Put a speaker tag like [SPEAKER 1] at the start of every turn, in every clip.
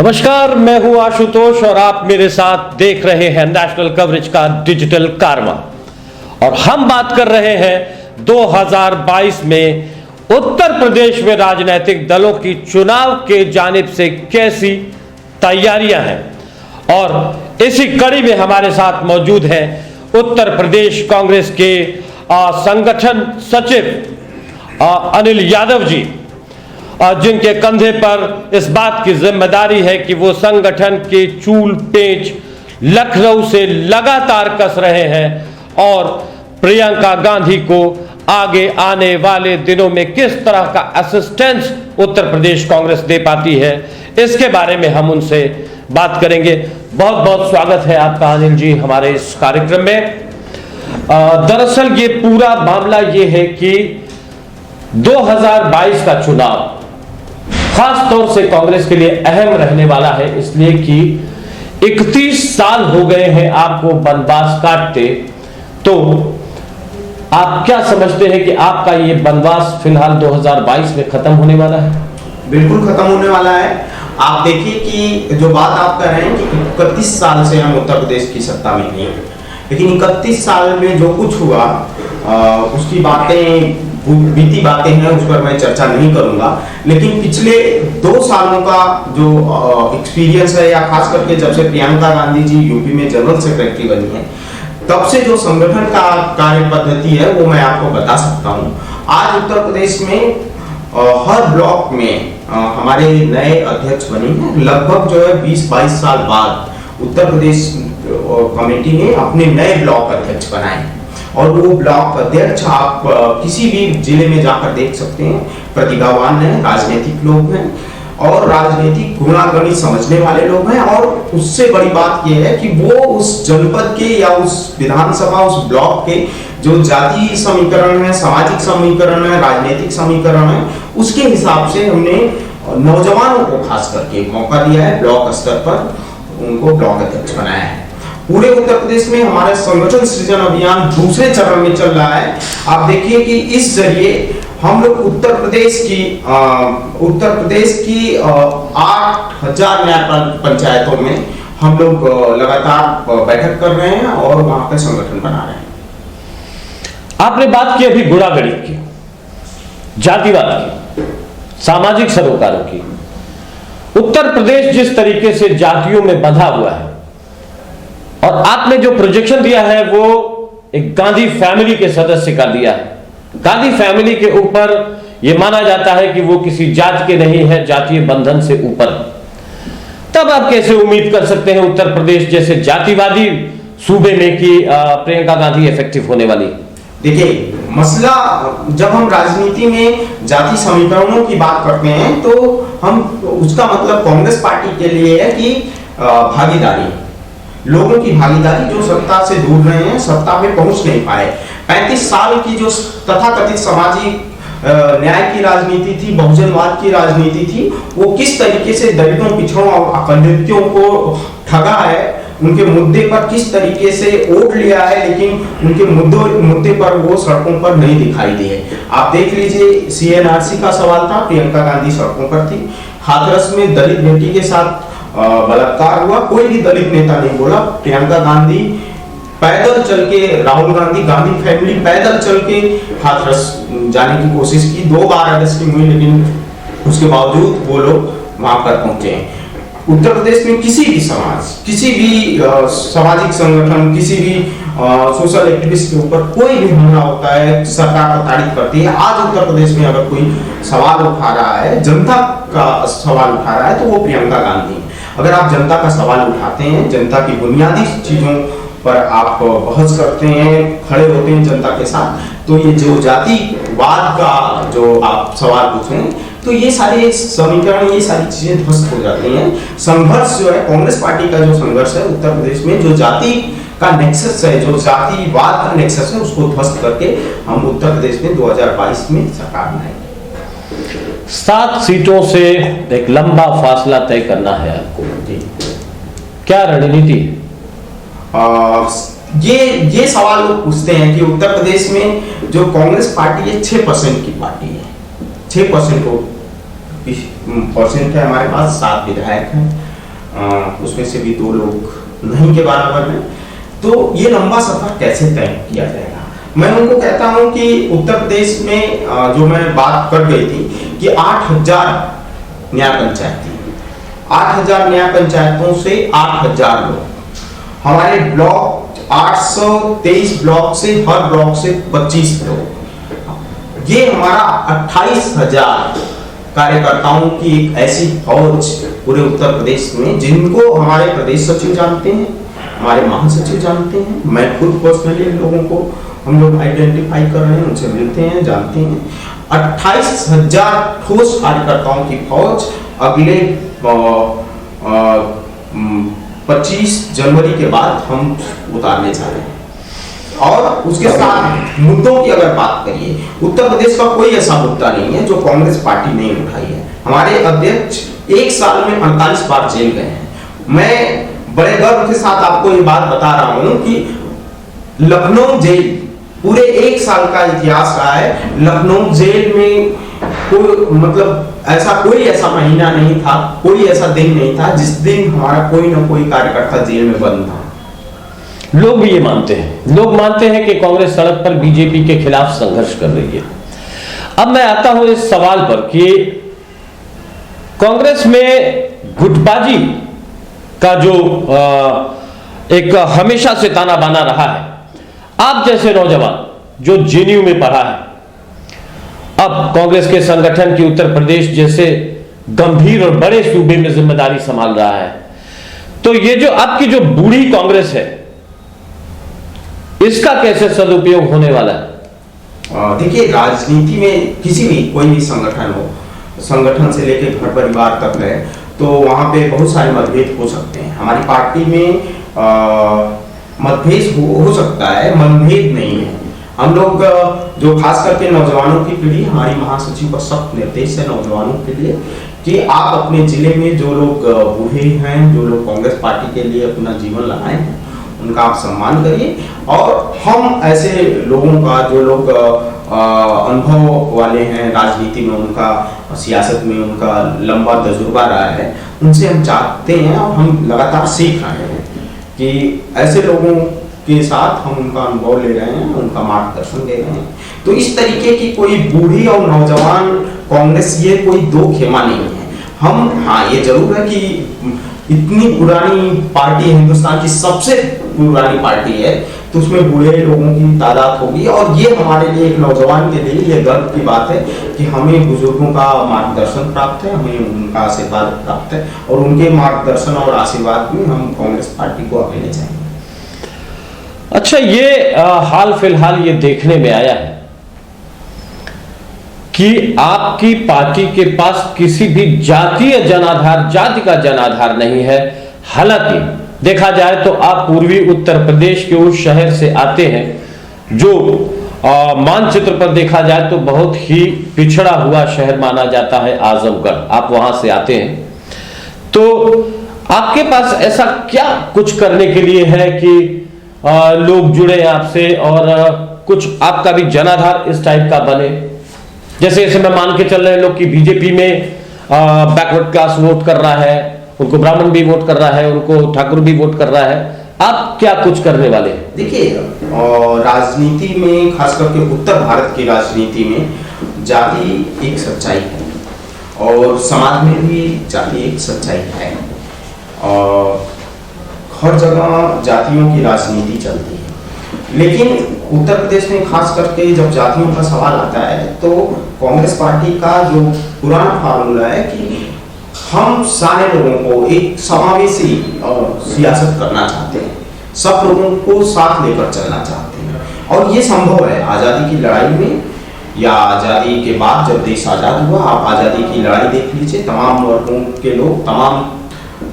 [SPEAKER 1] नमस्कार, मैं हूं आशुतोष और आप मेरे साथ देख रहे हैं नेशनल कवरेज का डिजिटल कारवा। और हम बात कर रहे हैं 2022 में उत्तर प्रदेश में राजनीतिक दलों की चुनाव के जानिब से कैसी तैयारियां हैं। और इसी कड़ी में हमारे साथ मौजूद हैं उत्तर प्रदेश कांग्रेस के संगठन सचिव अनिल यादव जी, जिनके कंधे पर इस बात की जिम्मेदारी है कि वो संगठन के चूल पेंच लखनऊ से लगातार कस रहे हैं और प्रियंका गांधी को आगे आने वाले दिनों में किस तरह का असिस्टेंस उत्तर प्रदेश कांग्रेस दे पाती है, इसके बारे में हम उनसे बात करेंगे। बहुत बहुत स्वागत है आपका अनिल जी हमारे इस कार्यक्रम में। दरअसल ये पूरा मामला ये है कि 2022 का चुनाव खास तौर से कांग्रेस के लिए अहम रहने वाला है, इसलिए कि 31 साल हो गए हैं आपको वनवास काटते। तो आप क्या समझते हैं कि आपका ये वनवास फिलहाल 2022 में खत्म होने वाला है?
[SPEAKER 2] बिल्कुल खत्म होने वाला है। आप देखिए कि जो बात आप कर रहे हैं कि 31 साल से हम उत्तर प्रदेश की सत्ता में नहीं, लेकिन 31 साल में जो कुछ हुआ उसकी बातें बीती बातें हैं, उस पर मैं चर्चा नहीं करूंगा। लेकिन पिछले 2 सालों का जो एक्सपीरियंस है, या खास करके जब से प्रियंका गांधी जी यूपी में जनरल सेक्रेटरी बनी है, तब से जो संगठन का कार्य पद्धति है वो मैं आपको बता सकता हूं। आज उत्तर प्रदेश में हर ब्लॉक में हमारे नए अध्यक्ष बने हैं। लगभग जो है 20-22 साल बाद उत्तर प्रदेश कमेटी ने अपने नए ब्लॉक अध्यक्ष बनाए, और वो ब्लॉक अध्यक्ष आप किसी भी जिले में जाकर देख सकते हैं। प्रतिभावान हैं, राजनीतिक लोग हैं और राजनीतिक गुणागणित समझने वाले लोग हैं। और उससे बड़ी बात यह है कि वो उस जनपद के या उस विधानसभा, उस ब्लॉक के जो जातीय समीकरण है, सामाजिक समीकरण है, राजनीतिक समीकरण है, उसके हिसाब से हमने नौजवानों को खास करके मौका दिया है। ब्लॉक स्तर पर उनको ब्लॉक अध्यक्ष बनाया है। पूरे उत्तर प्रदेश में हमारा संगठन सृजन अभियान दूसरे चरण में चल रहा है। आप देखिए कि इस जरिए हम लोग उत्तर प्रदेश की 8,000 न्याय पंचायतों में हम लोग लगातार बैठक कर रहे हैं और वहां पे संगठन बना रहे हैं।
[SPEAKER 1] आपने बात की अभी गुणागणित की, जातिवाद की, सामाजिक सरोकारों की। उत्तर प्रदेश जिस तरीके से जातियों में बंधा हुआ है, और आपने जो प्रोजेक्शन दिया है वो एक गांधी फैमिली के सदस्य का दिया है। गांधी फैमिली के ऊपर यह माना जाता है कि वो किसी जात के नहीं है, जातीय बंधन से ऊपर। तब आप कैसे उम्मीद कर सकते हैं उत्तर प्रदेश जैसे जातिवादी सूबे में कि प्रियंका गांधी इफेक्टिव होने वाली?
[SPEAKER 2] देखिए, मसला जब हम राजनीति में जाति समीकरणों की बात करते हैं तो हम उसका मतलब कांग्रेस पार्टी के लिए है कि भागीदारी, लोगों की भागीदारी जो सत्ता से दूर रहे हैं, सत्ता में पहुंच नहीं पाए। 35 साल की जो तथाकथित सामाजिक न्याय की राजनीति थी, बहुजनवाद की राजनीति थी, वो किस तरीके से दलितों, पिछड़ों और अकलितों को ठगा है, उनके मुद्दे पर किस तरीके से वोट लिया है, लेकिन उनके मुद्दे पर वो सड़कों पर नहीं दिखाई दिए। आप देख लीजिए, CNRC का सवाल था, प्रियंका गांधी सड़कों पर थी। हाथरस में दलित बेटी के साथ बलात्कार हुआ, कोई भी दलित नेता नहीं बोला। प्रियंका गांधी पैदल चल के, राहुल गांधी, गांधी फैमिली पैदल चल के हाथरस जाने की कोशिश की। 2 बार अरेस्टिंग हुई, लेकिन उसके बावजूद वो लोग वहां पर पहुंचे। उत्तर प्रदेश में किसी भी समाज, किसी भी सामाजिक संगठन, किसी भी सोशल एक्टिविस्ट के ऊपर कोई भी हमला होता है, सरकार तारीफ करती है। आज उत्तर प्रदेश में अगर कोई सवाल उठा रहा है, जनता का सवाल उठा रहा है, तो वो प्रियंका गांधी। अगर आप जनता का सवाल उठाते हैं, जनता की बुनियादी चीजों पर आप बहस करते हैं, खड़े होते हैं जनता के साथ, तो ये जो जातिवाद का जो आप सवाल पूछ रहे हैं, तो ये सारे समीकरण, ये सारी चीजें ध्वस्त हो जाती हैं। संघर्ष जो है, कांग्रेस पार्टी का जो संघर्ष है उत्तर प्रदेश में, जो जाति का नेक्सस है, जो जातिवाद का नेक्सस है, उसको ध्वस्त करके हम उत्तर प्रदेश में 2022 में सरकार बनाएंगे।
[SPEAKER 1] 7 सीटों से एक लंबा फासला तय करना है आपको, क्या रणनीति है?
[SPEAKER 2] ये सवाल लोग पूछते हैं कि उत्तर प्रदेश में जो कांग्रेस पार्टी है 6% की पार्टी है। 6% को परसेंट है, हमारे पास 7 विधायक हैं। उसमें से भी 2 लोग नहीं के बराबर हैं। तो ये लंबा सफर कैसे तय किया जाएगा? मैं उनको कहता हूं कि उत्तर प्रदेश में जो मैं बात कर गई थी कि 8000 न्याय पंचायत थी, 8000 न्याय पंचायतों से 8000 लोग, हमारे ब्लॉक 823 ब्लॉक से, हर ब्लॉक से 25 लोग, ये हमारा 28,000 कार्यकर्ताओं की एक ऐसी फौज पूरे उत्तर प्रदेश में, जिनको हमारे प्रदेश सचिव जानते हैं, हमारे महासचिव जानते हैं, मैं खुद पर्सनली लोगों को हम लोग आइडेंटिफाई कर रहे हैं, उनसे मिलते हैं, जानते हैं। 28,000 ठोस कार्यकर्ताओं की फौज अगले 25 जनवरी के बाद हम उतारने जा रहे हैं। और उसके साथ मुद्दों की अगर बात करिए, उत्तर प्रदेश का कोई ऐसा मुद्दा नहीं है जो कांग्रेस पार्टी ने उठाई है। हमारे अध्यक्ष 1 साल में 48 बार जेल गए हैं। मैं बड़े गर्व के साथ आपको ये बात बता रहा हूं कि लखनऊ जेल पूरे 1 साल का इतिहास रहा है। लखनऊ जेल में कोई ऐसा महीना नहीं था, कोई ऐसा दिन नहीं था जिस दिन हमारा कोई ना कोई कार्यकर्ता जेल में बंद था।
[SPEAKER 1] लोग भी ये मानते हैं, लोग मानते हैं कि कांग्रेस सड़क पर बीजेपी के खिलाफ संघर्ष कर रही है। अब मैं आता हूं इस सवाल पर कि कांग्रेस में गुटबाजी का जो एक हमेशा से ताना बाना रहा है, आप जैसे नौजवान जो जेएनयू में पढ़ा है, अब कांग्रेस के संगठन की उत्तर प्रदेश जैसे गंभीर और बड़े सूबे में जिम्मेदारी संभाल रहा है, तो ये जो आपकी जो बूढ़ी कांग्रेस है, इसका कैसे सदुपयोग होने वाला है?
[SPEAKER 2] देखिए, राजनीति में किसी भी कोई भी संगठन हो, संगठन से लेकर घर परिवार तक है, तो वहां पे बहुत सारे मतभेद हो सकते हैं। हमारी पार्टी में मतभेद हो सकता है, मनभेद नहीं है। हम लोग जो खास करके नौजवानों की पीढ़ी, हमारी महासचिव का सख्त निर्देश है नौजवानों के लिए कि आप अपने जिले में जो लोग बूढ़े हैं, जो लोग कांग्रेस पार्टी के लिए अपना जीवन लगाए हैं, उनका आप सम्मान करिए। और हम ऐसे लोगों का, जो लोग अनुभव वाले हैं राजनीति में, उनका सियासत में उनका लंबा तजुर्बा रहा है, उनसे हम चाहते हैं और हम लगातार सीख रहे हैं कि ऐसे लोगों के साथ हम उनका अनुभव ले रहे हैं, उनका मार्गदर्शन दे रहे हैं। तो इस तरीके की कोई बूढ़ी और नौजवान कांग्रेस, ये कोई दो खेमा नहीं है। हम, हाँ, ये जरूर है कि इतनी पुरानी पार्टी, हिंदुस्तान की सबसे पुरानी पार्टी है, तो उसमें बूढ़े लोगों की तादाद होगी। और ये हमारे लिए, एक नौजवान के लिए ये गर्व की बात है कि हमें बुजुर्गों का मार्गदर्शन प्राप्त है, हमें उनका आशीर्वाद प्राप्त है, और उनके मार्गदर्शन और आशीर्वाद में हम कांग्रेस पार्टी को आगे ले जाएंगे।
[SPEAKER 1] अच्छा, ये हाल फिलहाल ये देखने में आया है कि आपकी पार्टी के पास किसी भी जातीय जनाधार, जाति का जनाधार नहीं है। हालांकि देखा जाए तो आप पूर्वी उत्तर प्रदेश के उस शहर से आते हैं जो मानचित्र पर देखा जाए तो बहुत ही पिछड़ा हुआ शहर माना जाता है, आजमगढ़। आप वहां से आते हैं, तो आपके पास ऐसा क्या कुछ करने के लिए है कि लोग जुड़े आपसे और कुछ आपका भी जनाधार इस टाइप का बने? जैसे मैं मान के चल रहे लोग कि बीजेपी में बैकवर्ड क्लास वोट कर रहा है, उनको ब्राह्मण भी वोट कर रहा है, उनको ठाकुर भी वोट कर रहा है। आप क्या कुछ करने वाले हैं?
[SPEAKER 2] देखिए, राजनीति में, खास करके उत्तर भारत की राजनीति में, जाति एक सच्चाई है और समाज में भी जाति एक सच्चाई है। और हर जगह जातियों की राजनीति चलती है, लेकिन उत्तर प्रदेश में खास करके जब जातियों का सवाल आता है तो कांग्रेस पार्टी का जो पुराना फार्मूला है कि हम सारे लोगों को एक समावेशी सियासत करना चाहते हैं, सब लोगों को साथ लेकर चलना चाहते हैं। और ये संभव है आज़ादी की लड़ाई में या आज़ादी के बाद जब देश आज़ाद हुआ। आप आज़ादी की लड़ाई देख लीजिए, तमाम वर्गों के लोग, तमाम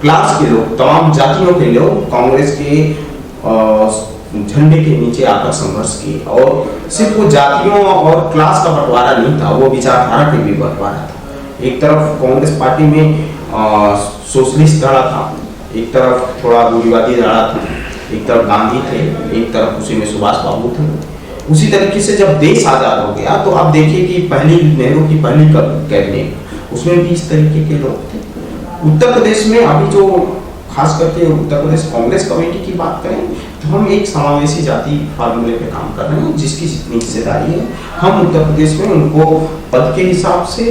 [SPEAKER 2] क्लास के लोग, तमाम जातियों के लोग कांग्रेस के झंडे के नीचे आकर संघर्ष किए। और सिर्फ वो जातियों और क्लास का बंटवारा नहीं था, वो विचारधारा के भी बंटवारा था। एक तरफ कांग्रेस पार्टी में सोशलिस्ट धड़ा था, एक तरफ थोड़ा रूढ़िवादी धड़ा था, एक तरफ गांधी थे, एक तरफ उसी में सुभाष बाबू थे। उसी तरीके से जब देश आजाद हो गया तो आप देखिए कि पहली नेहरू की पहली कैबिनेट, उसमें भी इस तरीके के लोग थे। उत्तर प्रदेश में अभी जो खास करके उत्तर प्रदेश कांग्रेस कमेटी की बात करें तो हम एक समावेशी जाति फार्मूले पे काम कर रहे हैं, जिसकी जितनी हिस्सेदारी है हम उत्तर प्रदेश में उनको पद के हिसाब से,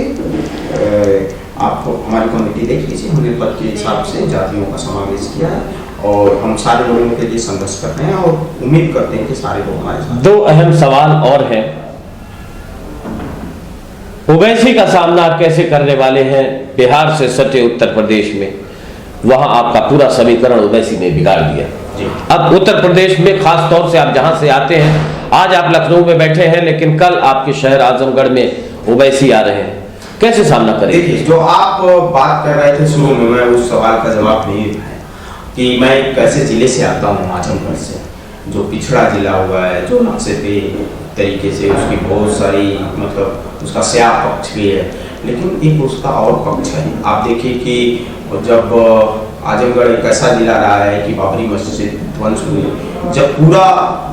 [SPEAKER 2] आप हमारी कमेटी देख लीजिए, हमने पद के हिसाब से जातियों का समावेश किया है और हम सारे लोगों के लिए संघर्ष कर रहे हैं और उम्मीद करते हैं कि सारे लोग हमारे साथ।
[SPEAKER 1] दो अहम सवाल और हैं। ओवैसी का सामना आप कैसे करने वाले हैं? बिहार से सटे उत्तर प्रदेश में, वहां आपका पूरा समीकरण ओवैसी ने बिगाड़ दिया। अब उत्तर प्रदेश में खास तौर से आप जहां से आते हैं, आज आप लखनऊ में बैठे हैं लेकिन कल आपके शहर आजमगढ़ में ओवैसी आ रहे हैं, कैसे सामना करेंगे?
[SPEAKER 2] देखिए, जो आप बात कर रहे थे शुरू में, मैं उस सवाल का जवाब नहीं है कि मैं कैसे जिले से आता हूँ, आजमगढ़ से, जो पिछड़ा जिला हुआ है, जो नक्शे तरीके से उसकी बहुत सारी मतलब उसका स्या पक्ष भी है, लेकिन एक उसका और पक्ष है। आप देखिए कि जब आजमगढ़ एक ऐसा जिला रहा है कि बाबरी मस्जिद ध्वंस हुई, जब पूरा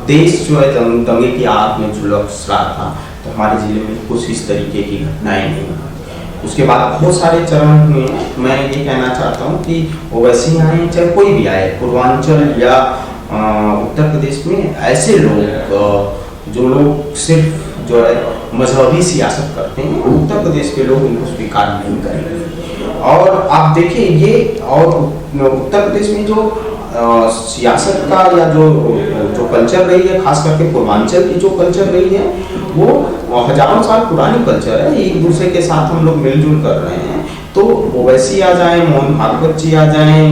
[SPEAKER 2] देश जो है दंगे की आग में झुलस रहा था, तो हमारे जिले में कुछ इस तरीके की घटनाएं नहीं हुई। उसके बाद बहुत सारे चरण हुए। मैं ये कहना चाहता हूँ कि ओवैसी आए चाहे कोई भी आए, पूर्वांचल या उत्तर प्रदेश में ऐसे लोग जो लोग सिर्फ जो है मजहबी सियासत करते हैं, उत्तर प्रदेश के लोग उनको स्वीकार नहीं करेंगे। और आप देखिए ये, और उत्तर प्रदेश में जो सियासत का या जो कल्चर रही है, खास करके पूर्वांचल की जो कल्चर रही है, वो हजारों साल पुरानी कल्चर है। एक दूसरे के साथ हम लोग मिलजुल कर रहे हैं। तो ओवैसी आ जाए, मोहन भागवत जी आ जाए,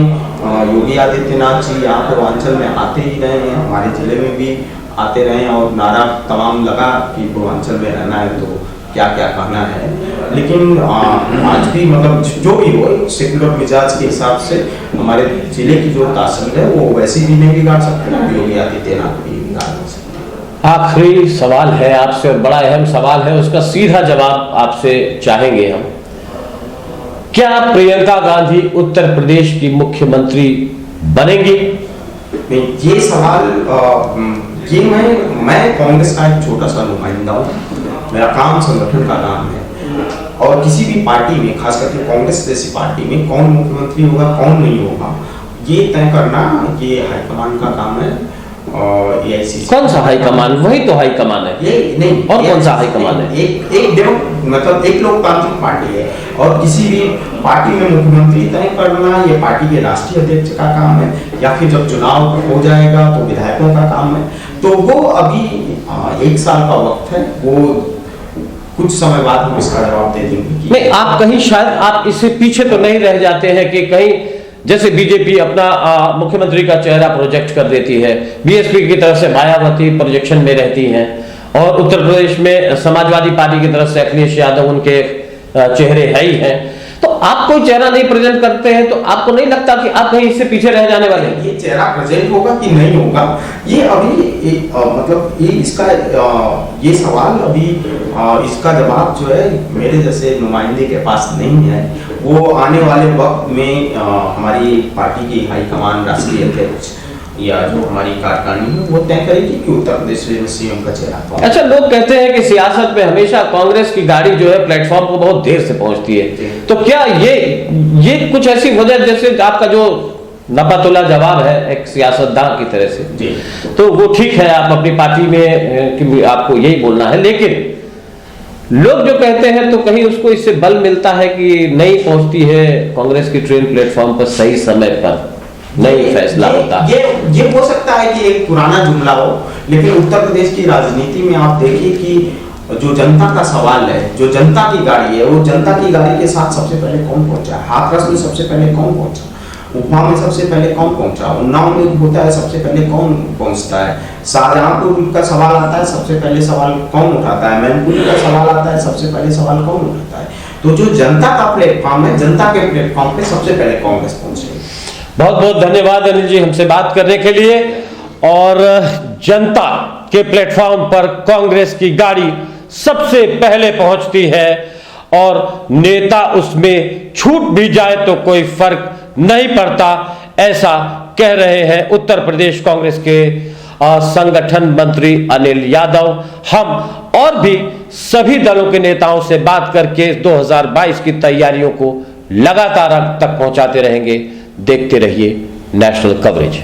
[SPEAKER 2] योगी आदित्यनाथ जी यहाँ पूर्वांचल में आते ही रहे हैं, हमारे जिले में भी आते रहे और नारा तमाम लगा कि पूर्वांचल में रहना है तो क्या क्या कहना है। लेकिन आज भी मतलब जो भी हो, सेकुलर मिजाज के हिसाब से हमारे जिले की जो तासीर है वो वैसी भी नहीं बिगाड़ सकते, योगी आदित्यनाथ भी बिगाड़ नहीं सकते।
[SPEAKER 1] आखिरी सवाल है आपसे और बड़ा अहम सवाल है, उसका सीधा जवाब आपसे चाहेंगे हम। क्या प्रियंका गांधी उत्तर प्रदेश की मुख्यमंत्री बनेंगी?
[SPEAKER 2] ये सवाल ये मैं कांग्रेस का एक छोटा सा नुमाइंदा हूँ, मेरा काम संगठन का काम है, और किसी भी पार्टी में, खास करके कांग्रेस जैसी पार्टी में कौन मुख्यमंत्री होगा कौन नहीं होगा ये तय करना ये हाईकमान का काम है। और AICC
[SPEAKER 1] कौन सा हाईकमान? वही तो हाईकमान है।
[SPEAKER 2] ये नहीं,
[SPEAKER 1] और कौन सा हाईकमान है?
[SPEAKER 2] मतलब एक लोकतांत्रिक पार्टी है और किसी भी पार्टी में मुख्यमंत्री तय करना ये पार्टी के राष्ट्रीय अध्यक्ष का काम है, या फिर जब चुनाव हो जाएगा तो विधायकों का काम है। तो वो अभी 1 साल का वक्त है, वो कुछ समय बाद हम इसका जवाब दे देंगे।
[SPEAKER 1] नहीं, आप कहीं शायद आप इससे पीछे तो नहीं रह जाते हैं कि कहीं जैसे बीजेपी अपना मुख्यमंत्री का चेहरा प्रोजेक्ट कर देती है, बीएसपी की तरफ से मायावती प्रोजेक्शन में रहती हैं, और उत्तर प्रदेश में समाजवादी पार्टी की तरफ से अखिलेश यादव उनके चेहरे है ही हैं, तो आप कोई चेहरा नहीं प्रेजेंट करते हैं, तो आपको नहीं लगता कि आप कहीं इससे पीछे रह जाने वाले हैं?
[SPEAKER 2] ये चेहरा प्रेजेंट होगा कि नहीं होगा, ये अभी मतलब ये सवाल अभी इसका जवाब जो है मेरे जैसे नुमाइंदे के पास नहीं है। वो आने वाले वक्त में हमारी पार्टी की हाईकमान, राष्ट्रीय अध्यक्ष या जो हमारी कार्यकारिणी है वो तय करेगी कि उत्तर प्रदेश में सीएम का चेहरा कौन।
[SPEAKER 1] अच्छा, लोग कहते हैं कि सियासत में हमेशा कांग्रेस की गाड़ी जो है प्लेटफॉर्म को बहुत देर से पहुंचती है, तो क्या ये कुछ ऐसी वजह, जैसे आपका जो नपातुला जवाब है एक सियासतदान की तरह से
[SPEAKER 2] जी,
[SPEAKER 1] तो वो ठीक है, आप अपनी पार्टी में आपको यही बोलना है, लेकिन लोग जो कहते हैं तो कहीं उसको इससे बल मिलता है कि नहीं पहुंचती है कांग्रेस की ट्रेन प्लेटफॉर्म पर सही समय पर, नहीं फैसला होता।
[SPEAKER 2] ये हो सकता है कि एक पुराना जुमला हो, लेकिन उत्तर प्रदेश की राजनीति में आप देखिए कि जो जनता का सवाल है, जो जनता की गाड़ी है, वो जनता की गाड़ी के साथ सबसे पहले कौन पहुंचा, हाथरस में सबसे पहले कौन पहुंचा, उपमा में सबसे पहले कौन पहुंचा, उन्नाव में होता है सबसे पहले कौन पहुंचता है, शाहजहांपुर का सवाल आता है सबसे पहले सवाल कौन उठाता है, मैनपुरी का सवाल आता है सबसे पहले सवाल कौन उठाता है। तो जो जनता का प्लेटफॉर्म है, जनता के प्लेटफॉर्म पे सबसे पहले कांग्रेस पहुंचे।
[SPEAKER 1] बहुत बहुत धन्यवाद अनिल जी हमसे बात करने के लिए। और जनता के प्लेटफॉर्म पर कांग्रेस की गाड़ी सबसे पहले पहुंचती है और नेता उसमें छूट भी जाए तो कोई फर्क नहीं पड़ता, ऐसा कह रहे हैं उत्तर प्रदेश कांग्रेस के संगठन मंत्री अनिल यादव। हम और भी सभी दलों के नेताओं से बात करके 2022 की तैयारियों को लगातार अब तक पहुंचाते रहेंगे। देखते रहिए नेशनल कवरेज।